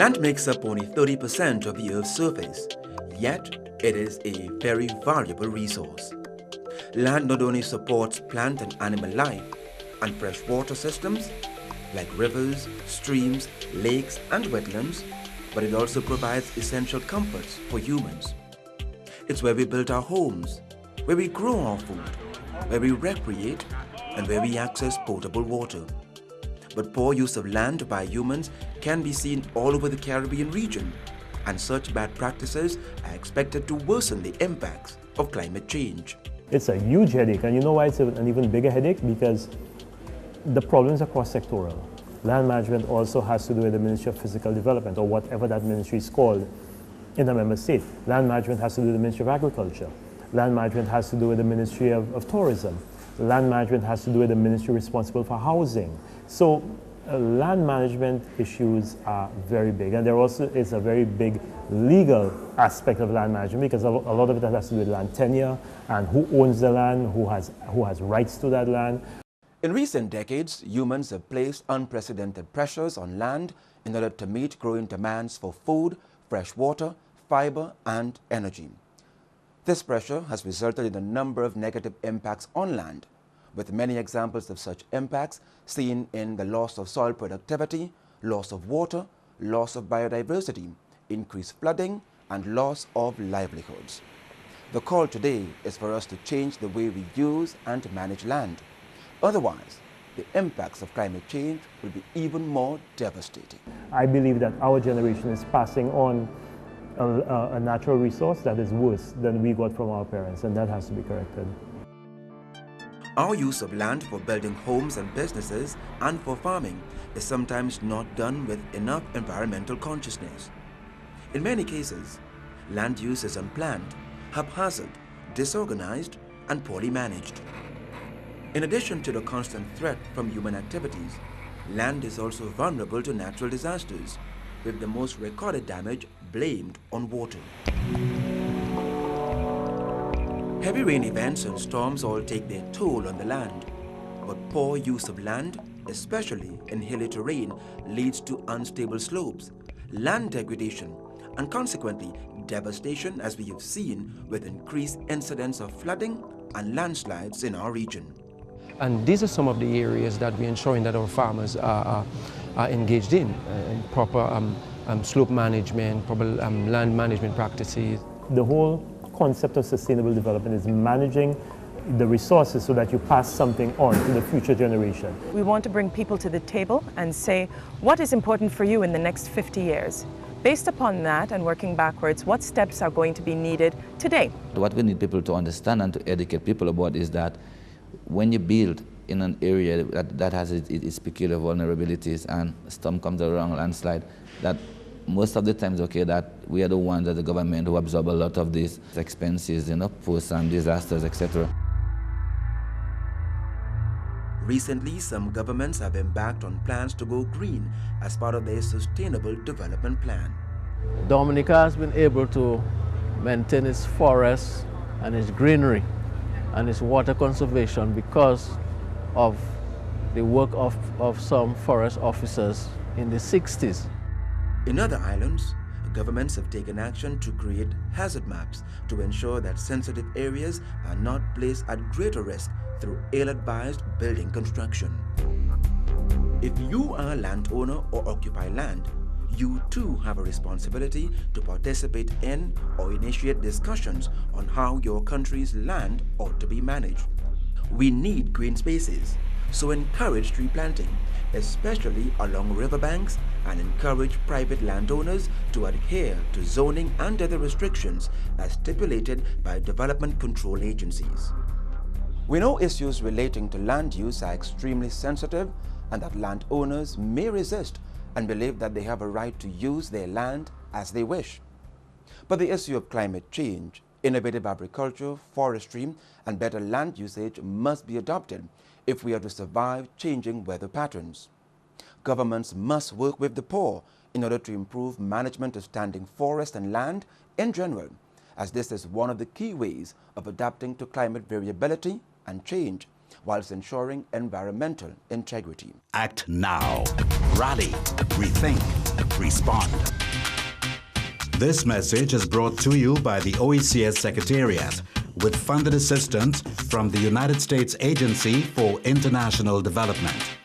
Land makes up only 30% of the Earth's surface, yet it is a very valuable resource. Land not only supports plant and animal life and freshwater systems like rivers, streams, lakes and wetlands, but it also provides essential comforts for humans. It's where we build our homes, where we grow our food, where we recreate, and where we access potable water. But poor use of land by humans can be seen all over the Caribbean region, and such bad practices are expected to worsen the impacts of climate change. It's a huge headache, and you know why it's an even bigger headache? Because the problems are cross-sectoral. Land management also has to do with the Ministry of Physical Development, or whatever that ministry is called in a member state. Land management has to do with the Ministry of Agriculture. Land management has to do with the Ministry of Tourism. Land management has to do with the ministry responsible for housing. So land management issues are very big, and there also is a very big legal aspect of land management, because a lot of it has to do with land tenure and who owns the land, who has rights to that land. In recent decades, humans have placed unprecedented pressures on land in order to meet growing demands for food, fresh water, fiber, and energy. This pressure has resulted in a number of negative impacts on land, with many examples of such impacts seen in the loss of soil productivity, loss of water, loss of biodiversity, increased flooding, and loss of livelihoods. The call today is for us to change the way we use and manage land. Otherwise, the impacts of climate change will be even more devastating. I believe that our generation is passing on a natural resource that is worse than we got from our parents, and that has to be corrected. Our use of land for building homes and businesses and for farming is sometimes not done with enough environmental consciousness. In many cases, land use is unplanned, haphazard, disorganized, and poorly managed. In addition to the constant threat from human activities, land is also vulnerable to natural disasters, with the most recorded damage blamed on water. Heavy rain events and storms all take their toll on the land, but poor use of land, especially in hilly terrain, leads to unstable slopes, land degradation, and consequently devastation, as we have seen with increased incidents of flooding and landslides in our region. And these are some of the areas that we're ensuring that our farmers are engaged in proper slope management, proper land management practices. The whole concept of sustainable development is managing the resources so that you pass something on to the future generation. We want to bring people to the table and say, what is important for you in the next 50 years? Based upon that and working backwards, what steps are going to be needed today? What we need people to understand and to educate people about is that when you build in an area that has its peculiar vulnerabilities and storm comes around, landslide, that most of the times, okay, that we are the ones as the government who absorb a lot of these expenses, post and disasters, etc. Recently, some governments have embarked on plans to go green as part of their sustainable development plan. Dominica has been able to maintain its forests and its greenery and its water conservation because of the work of some forest officers in the 60s. In other islands, governments have taken action to create hazard maps to ensure that sensitive areas are not placed at greater risk through ill-advised building construction. If you are a landowner or occupy land, you too have a responsibility to participate in or initiate discussions on how your country's land ought to be managed. We need green spaces, so encourage tree planting, especially along riverbanks, and encourage private landowners to adhere to zoning and other restrictions as stipulated by development control agencies. We know issues relating to land use are extremely sensitive and that landowners may resist and believe that they have a right to use their land as they wish. But the issue of climate change, innovative agriculture, forestry, and better land usage must be adopted if we are to survive changing weather patterns. Governments must work with the poor in order to improve management of standing forest and land in general, as this is one of the key ways of adapting to climate variability and change, whilst ensuring environmental integrity. Act now. Rally. Rethink. respond. This message is brought to you by the OECS Secretariat with funded assistance from the United States Agency for International Development.